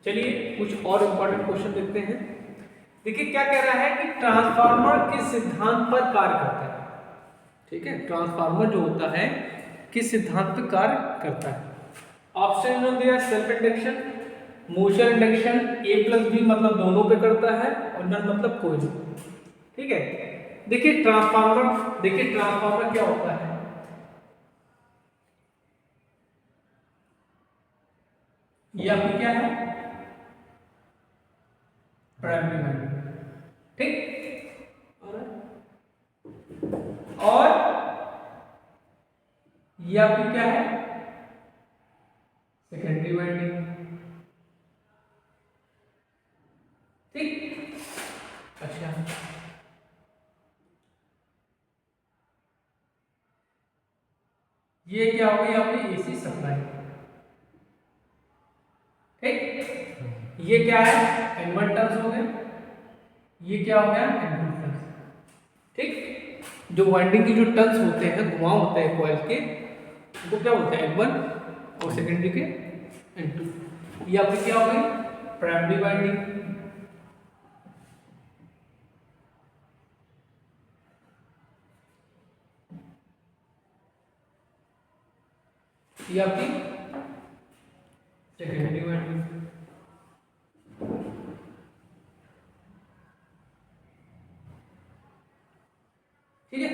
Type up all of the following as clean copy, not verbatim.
चलिए कुछ और इम्पोर्टेंट क्वेश्चन देखते हैं। देखिए क्या कह रहा है कि ट्रांसफार्मर किस सिद्धांत पर कार्य करता है। ठीक है, ट्रांसफार्मर जो होता है किस सिद्धांत पर कार्य करता है। ऑप्शन में दिया सेल्फ इंडक्शन, म्यूचुअल इंडक्शन, ए प्लस बी मतलब दोनों पे करता है और नन मतलब कोई नहीं। ठीक है, देखिए ट्रांसफार्मर क्या होता है। ये आपकी क्या है, प्राइमरी वाइंडिंग। ठीक, और ये आपकी क्या है, सेकेंडरी वाइंडिंग। ठीक, अच्छा ये क्या हो गई आपकी एसी सप्लाई। ठीक, ये क्या है, N1 टर्न्स हो गए, ये क्या हो गया N2 टर्न्स। ठीक, जो वाइंडिंग की जो टर्न्स होते हैं, घुमाव होते हैं कॉइल के, वो क्या बोलते हैं N1 और सेकेंडरी के N2। ये आपकी क्या हो गई प्राइमरी वाइंडिंग। ये आपकी सेकेंडरी वाइंडिंग। ठीक है,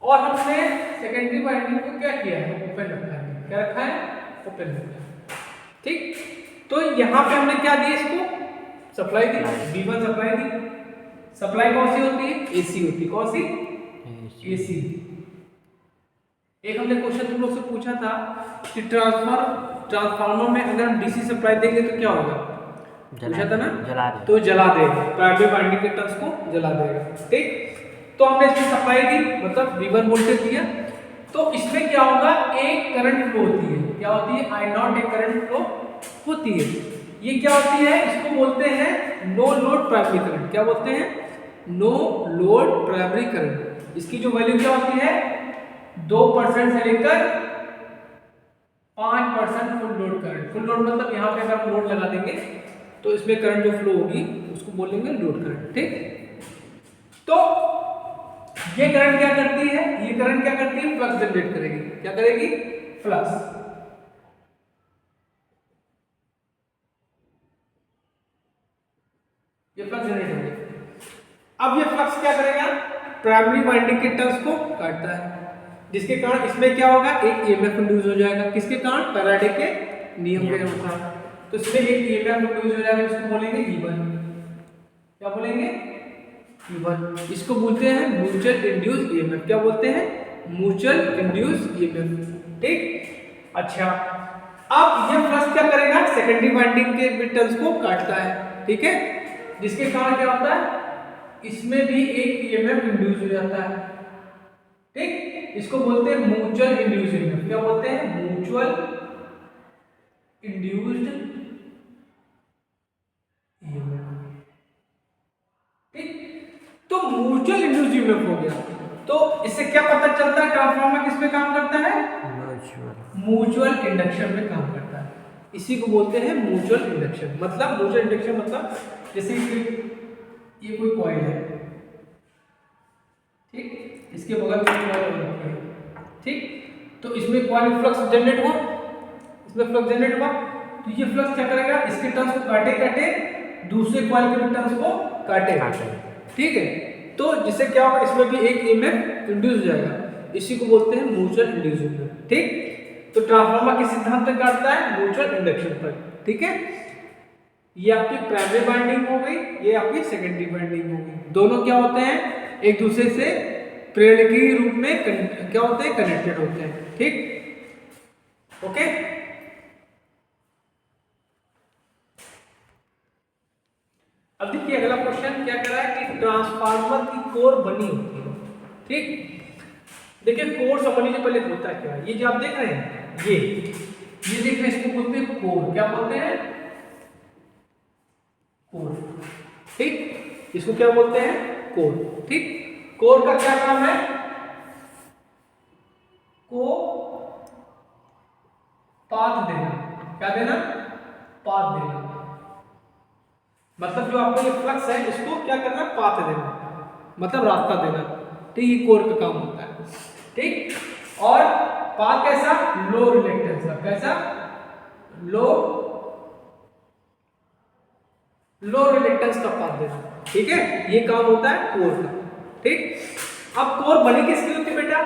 और हमने सेकेंडरी वाइंडिंग को क्या किया है, ओपन रखा है। क्या रखा है, ओपन रखा है। ठीक, तो यहां पे हमने क्या दिया, इसको सप्लाई दी, V1 सप्लाई दी। सप्लाई कौन सी होती है, एसी होती है। कौन सी, एसी। एक हमने क्वेश्चन तुम लोग से पूछा था कि ट्रांसफार्मर में अगर हम डीसी सप्लाई देंगे तो क्या होगा, पूछा था ना, तो जला देगा, प्राइमरी वाइंडिंग के टर्न्स को जला देगा। ठीक, तो हमने इसमें सप्लाई दी, मतलब V1 वोल्टेज दिया, तो इसमें क्या होगा, एक करंट फ्लो होती है। क्या होती है, I0 एक करंट फ्लो होती है। ये क्या होती है, इसको बोलते हैं नो लोड प्राइमरी करंट। क्या बोलते हैं, नो लोड प्राइमरी करंट। इसकी जो वैल्यू क्या होती है, 2% से लेकर 5% full load current. Full load मतलब यहाँ पे अगर हम लोड लगा देंगे तो इसमें करंट जो फ्लो होगी उसको बोलेंगे लोड करंट। ठीक, तो ये करंट क्या करती है, ये करंट क्या करती है, फ्लक्स जनरेट करेगी। क्या करेगी, फ्लक्स। ये फ्लक्स जनरेट होगी। अब ये फ्लक्स क्या करेगा, प्राइमरी वाइंडिंग के टर्न्स को काटता है, जिसके कारण इसमें क्या होगा, एक ईएमएफ इंड्यूस हो जाएगा। किसके कारण, फैराडे के नियम के अनुसार। तो इसमें एक ईएमएफ इंड्यूस हो जाएगा, इसको बोलेंगे E1। क्या बोलेंगे, E1। इसको बोलते हैं म्यूचुअल इंड्यूस ईएमएफ। क्या बोलते हैं, म्यूचुअल इंड्यूस ईएमएफ। ठीक, अच्छा अब ये फ्लक्स क्या करेगा, सेकेंडरी वाइंडिंग के टर्न्स को काटता है। ठीक है, जिसके कारण क्या होता है, इसमें भी एक ईएमएफ इंड्यूस हो जाता है। ठीक, इसको बोलते हैं म्यूचुअल इंड्यूस्ड ईएमएफ। क्या बोलते हैं, म्यूचुअल इंड्यूस्ड ईएमएफ। ठीक, तो म्यूचुअल इंड्यूस्ड ईएमएफ हो गया। तो इससे क्या पता चलता है, ट्रांसफार्मर किस पे काम करता है, म्यूचुअल इंडक्शन में काम करता है। इसी को बोलते हैं म्यूचुअल इंडक्शन। मतलब म्यूचुअल इंडक्शन मतलब जैसे ये कोई कॉइल है, ठीक, इसके बगल में कॉइल रखी है। ठीक, तो इसमें कॉइल फ्लक्स जनरेट हुआ, इसमें फ्लक्स जनरेट हुआ, तो ये फ्लक्स क्या करेगा, इसके टर्न्स को काटे काटे दूसरे कॉइल के टर्न्स को काटेगा। ठीक है, तो जिससे क्या होगा, इसमें भी एक ईएमएफ इंड्यूस हो जाएगा। इसी को बोलते हैं म्यूचुअल इंड्यूस ईएमएफ। ठीक, तो ट्रांसफार्मर किस सिद्धांत पर काटता है, म्यूचुअल इंडक्शन पर। ठीक है, ये आपकी प्राइमरी वाइंडिंग हो गई, ये आपकी सेकेंडरी वाइंडिंग हो गई। दोनों क्या होते हैं, एक दूसरे से प्रेरक के रूप में क्या होते हैं, कनेक्टेड होते हैं। ठीक, ओके। अब देखिए अगला क्वेश्चन क्या कह रहा है कि ट्रांसफार्मर की कोर बनी होती है। ठीक, देखिए कोर समझने से पहले होता क्या है, ये जो आप देख रहे हैं, ये देख रहे हैं, इसको बोलते हैं कोर। क्या बोलते हैं, कोर। ठीक, इसको क्या बोलते हैं, कोर। ठीक, कोर का क्या काम है, को पाथ देना। क्या देना, पाथ देना। मतलब जो आपका ये फ्लक्स है इसको क्या करना, पाथ देना, मतलब रास्ता देना। ठीक, ये कोर का काम होता है। ठीक, और पाथ कैसा, लो रिलेक्टेंस का, कैसा, लो रिलेक्टेंस का पाथ देना। ठीक है, ये काम होता है कोर का। ठीक, अब कोर बनी किसकी होती है बेटा,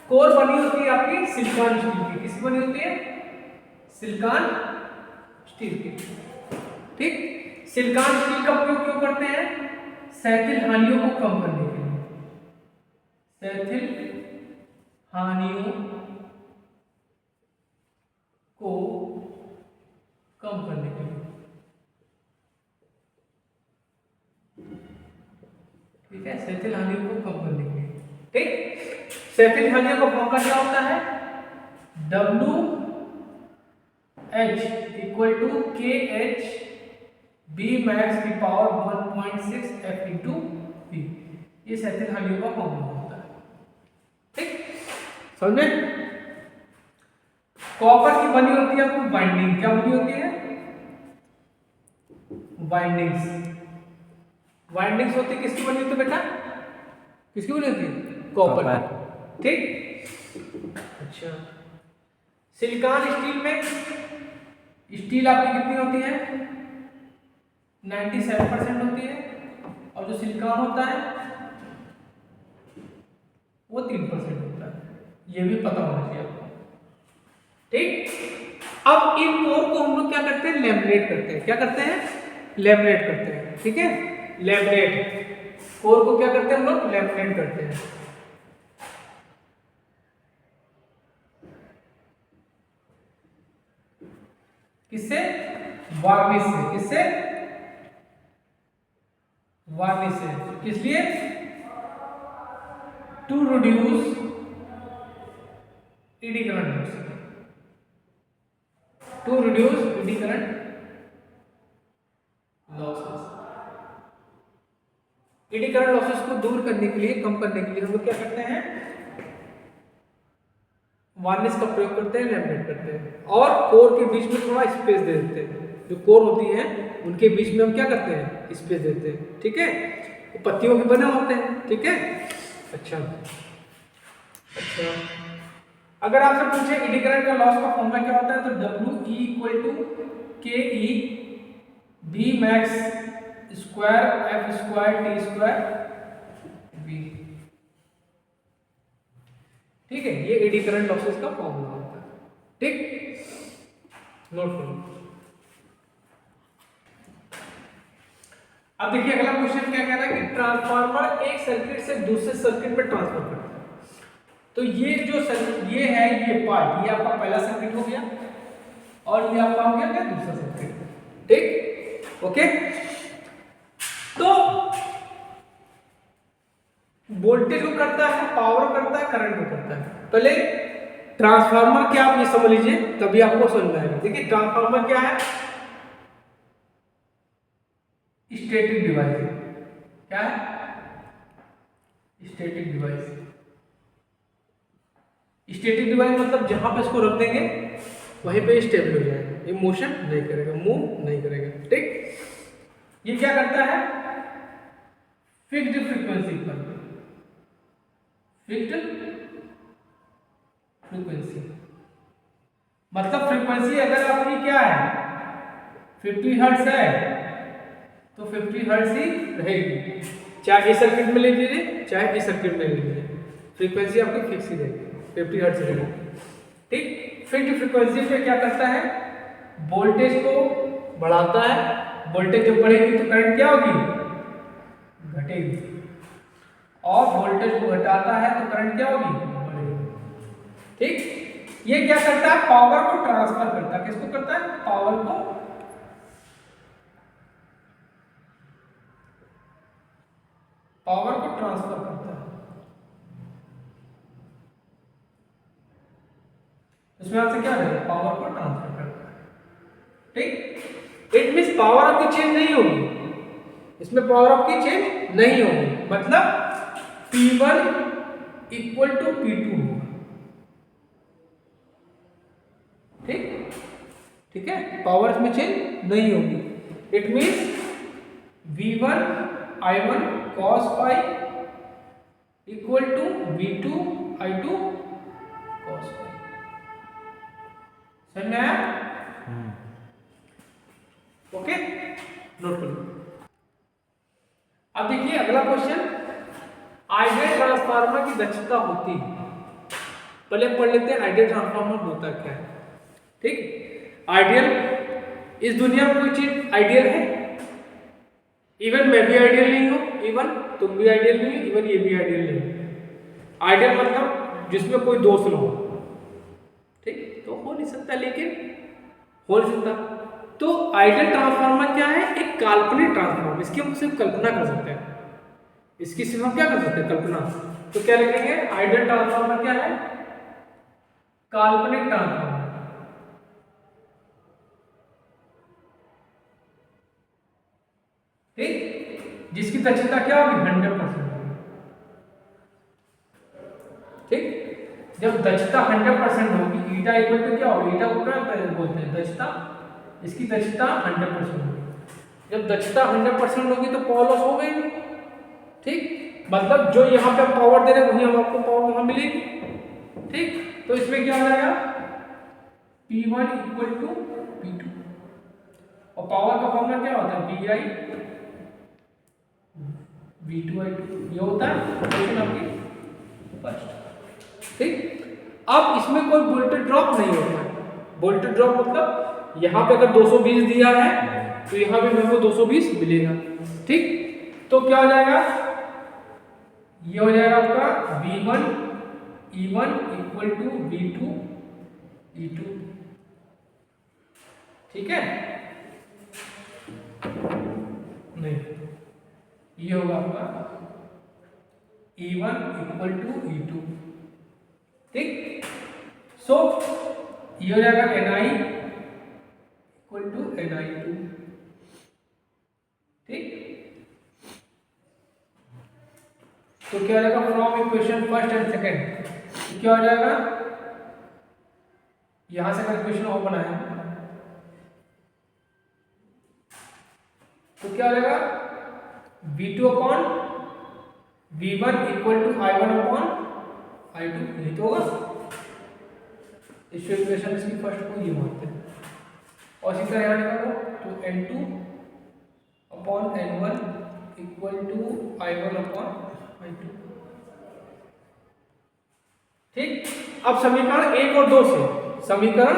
कोर बनी होती है आपकी सिलिकॉन स्टील की। किसकी बनी होती है, सिलिकॉन स्टील की। ठीक, सिलिकॉन स्टील का उपयोग क्यों करते हैं, क्षैतिज हानियों को कम करने के लिए, क्षैतिज हानियों को कम करने के लिए। ठीक है, क्षैतिज हानियों को कम करने के लिए। ठीक, क्षैतिज हानियों का फॉर्मूला क्या होता है, W H इक्वल टू के एच बी मैक्स की पावर 1.6 F इंटू पी। ये क्षैतिज हानियों का फॉर्मूला होता है। ठीक, समझे। कॉपर की बनी होती है आपको बाइंडिंग, क्या बनी होती है, बाइंडिंग्स। बाइंडिंग्स होती है किसकी बनी होती है बेटा, किसकी बनी होती है, कॉपर। ठीक, अच्छा, सिलिकॉन स्टील में स्टील आपकी कितनी होती है, 97% होती है, और जो सिलिकॉन होता है वो 3% होता है। ये भी पता होना चाहिए आपको। ठीक, अब इन कोर को हम लोग क्या करते हैं, लैमिनेट करते हैं। क्या करते हैं, लैमिनेट करते हैं। ठीक है, लैमिनेट कोर को क्या करते हैं हम लोग, लैमिनेट करते हैं। किससे, वार्निश से। किससे, वार्निश से। किस लिए, to reduce eddy current, to reduce eddy current losses. Eddy current losses को दूर करने के लिए, कम करने के लिए हम लोग क्या करते हैं, वार्निश का प्रयोग करते हैं, लैमिनेट करते हैं, और कोर के बीच में थोड़ा स्पेस दे देते हैं। जो कोर होती है उनके बीच में हम क्या करते हैं, स्पेस देते हैं। ठीक है, वो पत्तियों के बने होते हैं। ठीक है, अच्छा, अगर आपसे पूछे ईडी करंट का लॉस का फॉर्मूला क्या होता है, तो W E equal to K E B max square F square T square B. ठीक है, ये ईडी करंट लॉसेस का फॉर्मूला होता है। ठीक, नोट करो। अब देखिए अगला क्वेश्चन क्या कह रहा है कि ट्रांसफार्मर एक सर्किट से दूसरे सर्किट में ट्रांसफर करता है। तो ये जो ये है, ये पार्ट, ये आपका पहला सर्किट हो गया, और ये आपका हो गया क्या, दूसरा सर्किट। ठीक, ओके। तो वोल्टेज को करता है, पावर करता है, करंट को करता है। पहले ट्रांसफार्मर क्या, आप ये समझ लीजिए, तभी आपको समझ में आएगा। देखिए ट्रांसफार्मर क्या है, स्टैटिक डिवाइस। क्या है, स्टैटिक डिवाइस। स्टैटिक डिवाइस मतलब जहां पे इसको रख देंगे वहीं पे स्टेबल हो जाएगा, ये मोशन नहीं करेगा, मूव नहीं करेगा। ठीक, ये क्या करता है, फिक्स्ड फ्रीक्वेंसी पर, फिक्स्ड फ्रीक्वेंसी मतलब फ्रीक्वेंसी अगर आपकी क्या है 50 हर्ट्ज है तो 50 हर्ट्ज ही रहेगी, चाहे इस सर्किट में ले लीजिए चाहे इस सर्किट में ले लीजिए, फ्रीक्वेंसी आपकी फिक्स ही रहेगी, 50 हर्ट्ज रहेगी। ठीक, फिक्स्ड फ्रीक्वेंसी पे क्या करता है, वोल्टेज को बढ़ाता है, वोल्टेज जब बढ़ेगी तो करंट क्या होगी, घटेगी, और वोल्टेज को घटाता है तो करंट क्या होगी, बढ़ेगी। ठीक, ये क्या करता है, पावर को ट्रांसफर करता है। किसको करता है, पावर को ट्रांसफर करता है। इसमें आपसे क्या रहेगा, पावर को ट्रांसफर करता है। ठीक, इट मींस पावर आपकी चेंज नहीं होगी, इसमें पावर आपकी चेंज नहीं होगी, मतलब P1 इक्वल टू P2 होगा। ठीक, ठीक है, पावर इसमें चेंज नहीं होगी। It means V1 I1 cos phi equal to V2 I2 cos phi। समझ में आया? ओके, नोट कर लो। अब देखिए अगला क्वेश्चन, आइडियल ट्रांसफार्मर की दक्षता होती है। पहले पढ़ लेते हैं आइडियल ट्रांसफार्मर होता क्या है। ठीक, आइडियल, इस दुनिया में कोई चीज आइडियल है? इवन मैं भी आइडियल नहीं हूं, इवन तुम भी आइडियल नहीं, इवन ये भी आइडियल नहीं। आइडियल मतलब जिसमें कोई दोष ना हो, ठीक, तो हो नहीं सकता, लेकिन हो नहीं सकता। तो आइडियल ट्रांसफार्मर क्या है? एक काल्पनिक ट्रांसफार्मर, इसकी हम सिर्फ कल्पना कर सकते हैं, इसकी सिर्फ हम क्या कर सकते हैं? कल्पना। तो क्या लिखेंगे? आइडियल ट्रांसफार्मर क्या है? काल्पनिक ट्रांसफार्मर। ठीक, जिसकी दक्षता क्या होगी? 100% होगी। ठीक, जब दक्षता 100% होगी, ईटा इक्वल टू क्या होगी? ईटा को क्या बोलते हैं? दक्षता। इसकी दक्षता 100% होगी। जब दक्षता 100% होगी तो पावर लॉस हो गई। ठीक, मतलब जो यहाँ पे पावर दे रहे हैं वही हम आपको पावर वहां मिलेगी। ठीक, तो इसमें क्या हो जाएगा? P1 इक्वल टू P2, और पावर का फॉर्मूला क्या होता है? VI V2I2, ये होता है क्वेश्चन आपकी फर्स्ट। ठीक, अब इसमें कोई वोल्टेज ड्रॉप नहीं होता है। वोल्टेज ड्रॉप मतलब यहाँ पे अगर 220 दिया है तो यहाँ भी मेरे को 220 मिलेगा। ठीक, तो क्या हो जाएगा? ये हो जाएगा आपका V1 E1 equal to V2 E2। ठीक है, नहीं, ये होगा आपका E1 इक्वल टू E2। ठीक, सो ये हो जाएगा Ni इक्वल टू Ni2। ठीक, तो क्या हो जाएगा? From equation first and second, तो क्या हो जाएगा? यहां से अगर इक्वेशन ओपन आया तो क्या हो जाएगा? V2 upon V1 equal to I1 upon I2, यही तो होगा। इस इक्वेशन इसकी फर्स्ट को ये मानते हैं, और इसी तरह यहाँ निकालो तो N2 upon N1 equal to I1 upon I2। ठीक, अब समीकरण 1 और 2 से, समीकरण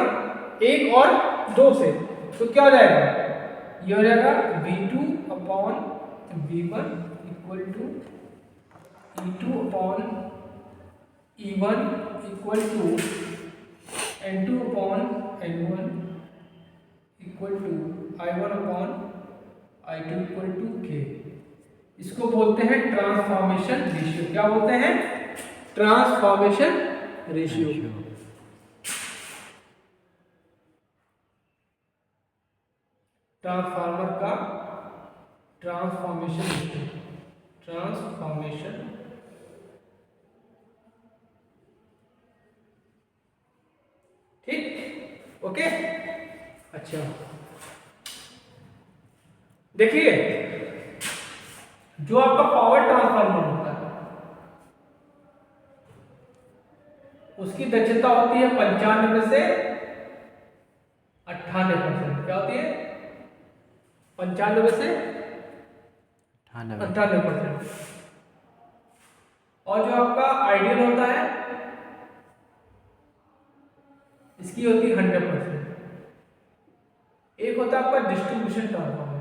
1 और 2 से तो क्या हो जाएगा? ये हो जाएगा V2 upon V1 equal to E2 upon E1 equal to N2 upon N1 equal to I1 upon I2 equal to K। इसको बोलते हैं ट्रांसफॉर्मेशन रेशियो। क्या बोलते हैं? Transformation ratio. ट्रांसफार्मर का ट्रांसफॉर्मेशन रेशियो, ट्रांसफॉर्मेशन ठीक, ओके। अच्छा, देखिए जो आपका पावर ट्रांसफार्मर होता है उसकी दक्षता होती है 95 से 98%। क्या होती है? 95 से 98%। और जो आपका आइडियल होता है इसकी होती है 100%। एक होता है आपका डिस्ट्रीब्यूशन ट्रांसफार्मर,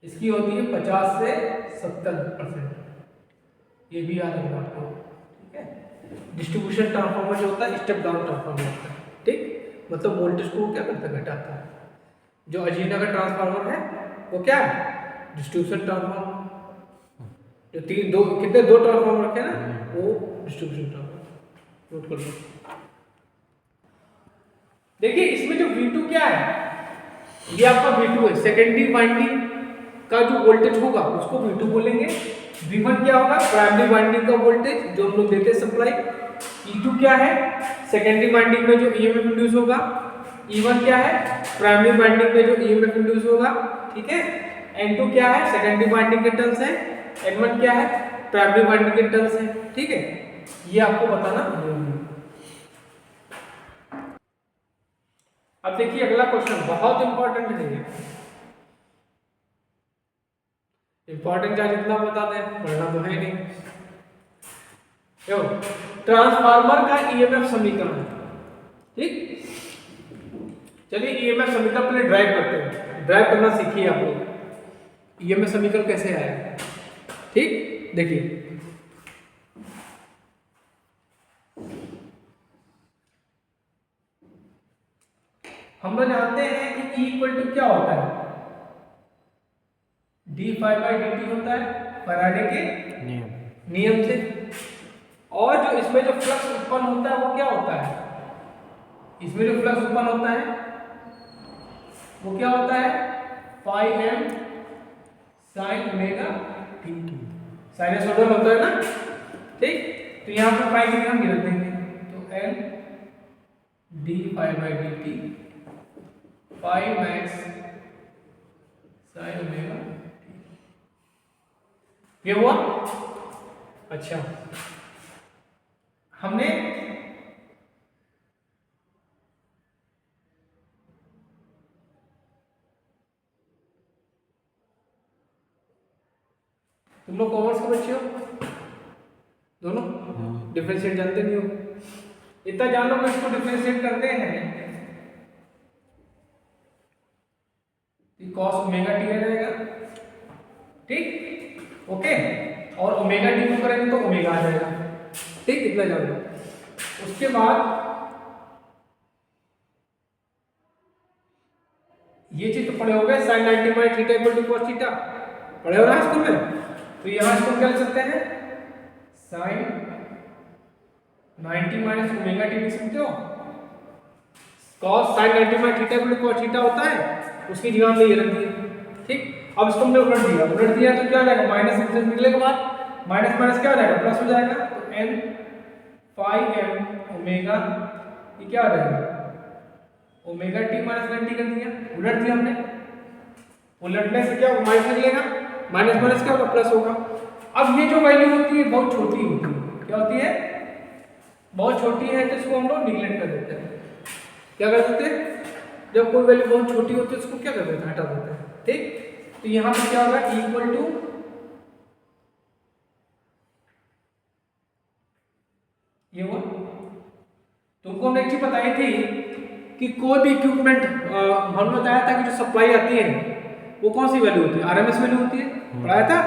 इसकी होती है 50 से 70%। ये भी याद रखना आपको, ठीक है। डिस्ट्रीब्यूशन ट्रांसफार्मर जो होता है स्टेप डाउन ट्रांसफार्मर होता है, ठीक, मतलब वोल्टेज को क्या करता है? घटाता है। जो अजीना का ट्रांसफार्मर है वो क्या है? Distribution transformer. जो कितने दो ट्रांसफार्मर रखे ना वो डिस्ट्रीब्यूशन ट्रांसफार्मर। नोट कर लो। देखिए इसमें जो V2 क्या है, ये आपका V2 है। सेकेंडरी वाइंडिंग का जो वोल्टेज होगा उसको V2 बोलेंगे, V1 क्या होगा, प्राइमरी वाइंडिंग का वोल्टेज जो हम लोग देते हैं सप्लाई। E2 क्या है, सेकेंडरी वाइंडिंग में जो ईएमएफ इंड्यूस होगा। E1 क्या है, प्राइमरी वाइंडिंग में जो ईएमएफ इंड्यूस होगा, ठीक है। N2 क्या है, सेकेंडरी वाइंडिंग के टर्म्स है। N1 क्या है, प्राइमरी वाइंडिंग के टर्म्स है, ठीक है। ये आपको बताना जरूरी है। अब देखिए अगला क्वेश्चन बहुत इंपॉर्टेंट है ये। इंपॉर्टेंट चाहे जितना बता दें, पढ़ना तो है नहीं। ट्रांसफार्मर का ईएमएफ समीकरण, ठीक। चलिए ईएमएफ समीकरण पहले ड्राइव करते हैं, ड्राइव करना सीखिए आप लोग। ईएमएफ समीकरण कैसे आया, ठीक। देखिए हम लोग जानते हैं कि E इक्वल टू क्या होता है, d∅dt होता है फैराडे के नियम से। और जो इसमें जो फ्लक्स उत्पन्न होता है वो क्या होता है, इसमें जो फ्लक्स उत्पन्न होता है वो क्या होता है, φm sin omega t। Sinusoidal होता है ना, ठीक। तो यहाँ पे फाई की हम गिर देंगे, तो n d∅dt phi max sin omega t, ये हुआ। अच्छा हमने तुम लोग कॉमर्स के बच्चे हो दोनों, डिफरेंशिएट जानते नहीं हो। इतना जान लो कि इसको डिफरेंशिएट करते हैं cos ओमेगा टी आ जाएगा, ठीक, ओके। और ओमेगा टी को करेंगे तो ओमेगा आ जाएगा, ठीक। इतना जान लो। उसके बाद ये चीज तो पढ़े हो गए, sin 90 by theta equal to cos theta, पढ़े हो ना स्कूल में। तो यहाँ इसको क्या लिख सकते हैं, sin 90 माइनस ओमेगा टी लिख सकते हो। cos sin 90 by theta equal to cos theta होता है, उसकी जगह हमने ये रख दिया, ठीक। अब इसको हमने उलट दिया तो क्या हो जाएगा, माइनस से निकलने के बाद माइनस माइनस क्या हो जाएगा, प्लस हो जाएगा। तो n फाई m ओमेगा ये क्या हो जाएगा, ओमेगा टी माइनस 90 कर दिया, उलट दिया हमने। उलटने से क्या माइनस निकलेगा, माइनस माइनस क्या होगा, प्लस होगा। अब ये जो वैल्यू होती है बहुत छोटी होती है, क्या होती है, बहुत छोटी है, तो इसको हम लोग निगलेक्ट कर देते हैं। क्या कर देते हैं, जब कोई वैल्यू बहुत छोटी होती है उसको क्या कर देते हैं, हटा देते हैं, ठीक। तो यहां पर क्या होगा, इक्वल टू ये हुआ। तुमको हमने एक चीज बताई थी कि कोई भी इक्विपमेंट हमने बताया था कि जो सप्लाई आती है वो कौन सी वैल्यू होती है, आरएमएस वैल्यू होती है, पढ़ाया था।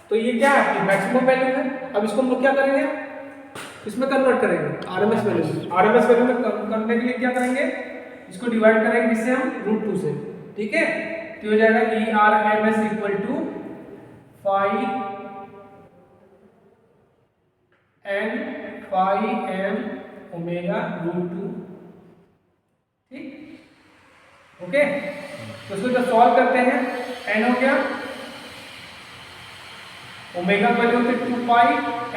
तो ये क्या है, मैक्सिमम वैल्यू है। अब इसको हम लोग क्या करेंगे, इसमें कन्वर्ट करेंगे आरएमएस वैल्यू। आरएमएस वैल्यू में करने के लिए क्या करेंगे, इसको डिवाइड करेंगे इससे हम √2 से, ठीक है। तो हो जाएगा ERMS equal to phi n phi m omega √2, ठीक, ओके। तो इसको जब सॉल्व करते हैं, n हो गया, ओमेगा वैल्यू होती है 2 पाई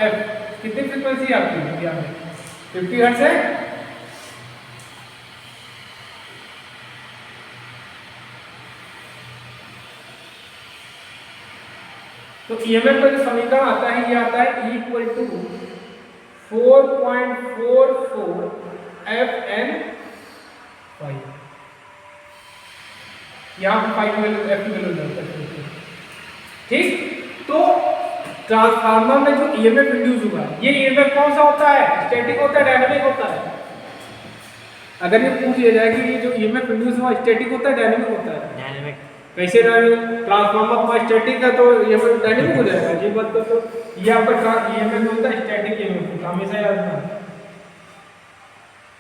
f। कितनी फ्रीक्वेंसी है आपकी, यहाँ पे 50 हर्ट्ज है। तो ईएमएफ का जो समीकरण आता है ये आता है E equal to 4.44 FN phi. यहाँ पे फाई की वैल्यू F की वैल्यू जाता है, ठीक। तो ट्रांसफार्मर में जो ईएमएफ इंड्यूस हुआ, ये ईएमएफ कौन सा होता है, स्टैटिक होता है, डायनामिक होता है। अगर ये पूछ लिया जाए कि ये जो ईएमएफ इंड्यूस हुआ स्टैटिक होता है, डायनामिक होता है, डायनामिक। कैसे डायनामिक, ट्रांसफार्मर तुम्हारा स्टैटिक है तो ईएमएफ डायनामिक हो जाएगा, ये बात तो ये आपका ईएमएफ होता है स्टैटिक ईएमएफ, हमेशा याद रखना।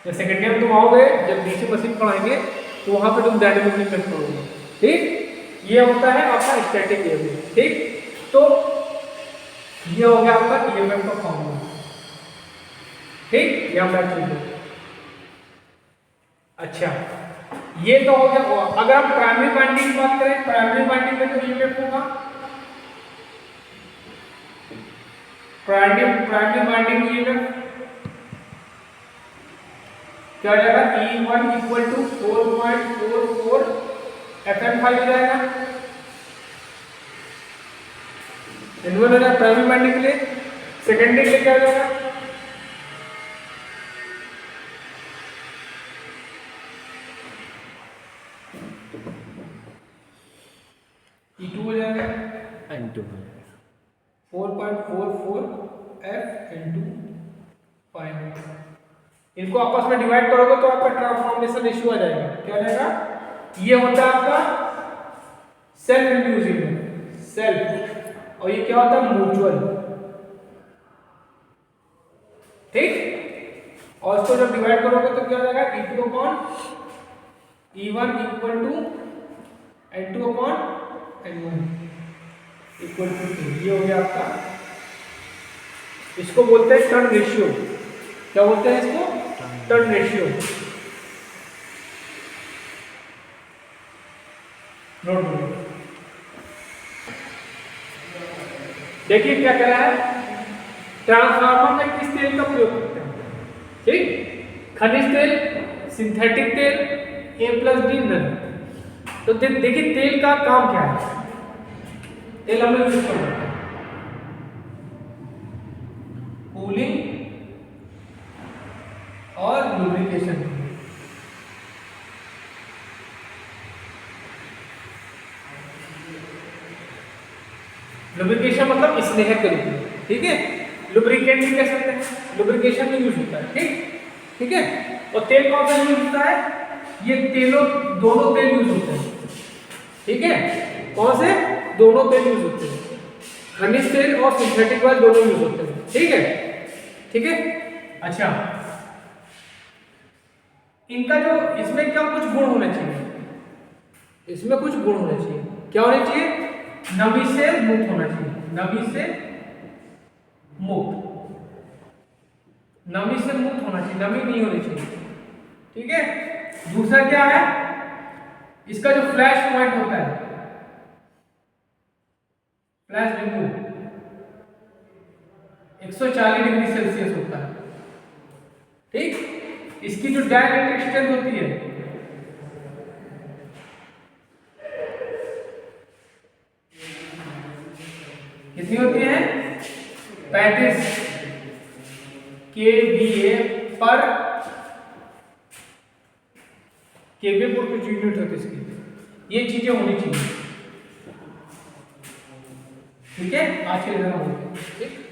जब सेकेंड ईयर में तुम आओगे, जब डीसी मशीन पढ़ाएंगे तो वहां पे तुम डायनामिक इफेक्ट करोगे, ठीक। ये होता है आपका स्टैटिक ईएमएफ, ठीक। तो ये हो गया आपका ईएमएफ का फॉर्मूला, ठीक। यहाँ पर अच्छा ये तो हो गया। अगर हम प्राइमरी वाइंडिंग की बात करें, प्राइमरी वाइंडिंग में जो ईएमएफ होगा प्राइमरी बाइंडिंग ईएमएफ क्या हो जाएगा, E1 इक्वल टू 4.44 Fn5 हो जाएगा। इनवर्स हो जाएगा प्राइमरी बाइंडिंग के लिए। सेकेंडरी के लिए क्या हो जाएगा, E2 हो जाएगा N2 4.44 F into 5। इनको आपस में डिवाइड करोगे तो आपका ट्रांसफॉर्मेशन रेशियो आ जाएगा। क्या आ जाएगा, ये होता है आपका सेल्फ इंड्यूसिंग सेल्फ, और ये क्या होता है म्यूचुअल। ठीक, और इसको जब डिवाइड करोगे तो क्या हो जाएगा, E2 upon E1 equal to N2 upon N1 equal to 2। ये हो गया आपका, इसको बोलते हैं टर्न रेशियो। क्या बोलते हैं इसको, टर्न रेशियो। नोट करो, देखिए क्या कह रहा है, ट्रांसफार्मर में किस तेल का प्रयोग करते हैं। ठीक, खनिज तेल, सिंथेटिक तेल, A+D नल। तो देखिए तेल का काम क्या है, तेल हम लोग यूज करते हैं कूलिंग और लुब्रिकेशन। लुब्रिकेशन मतलब स्नेह के रूप में, ठीक है। लुब्रिकेंट भी कह सकते हैं, लुब्रिकेशन में यूज होता है। ठीक, ठीक है। और तेल कौन सा यूज होता है, ये तेलों दोनों तेल यूज होते हैं। ठीक है, कौन से, दोनों तेल यूज होते हैं, खनिज तेल और सिंथेटिक वाले दोनों यूज होते हैं। ठीक है, ठीक है। अच्छा, इनका जो इसमें क्या कुछ गुण होने चाहिए, इसमें कुछ गुण होने चाहिए। क्या होने चाहिए, नमी से मुक्त होना चाहिए, नमी से मुक्त, नमी से मुक्त होना चाहिए, नमी नहीं होनी चाहिए। ठीक है। दूसरा क्या है, इसका जो फ्लैश पॉइंट होता है, फ्लैश बिंदु 140 डिग्री सेल्सियस होता है। ठीक, इसकी जो डाइलेक्ट्रिक स्ट्रेंथ होती है कितनी होती है, 35 kVA पर kVA पर कुछ यूनिट होती है इसकी। ये चीजें होनी चाहिए। ठीक है, आज के लिए इतना हो गया। ठीक।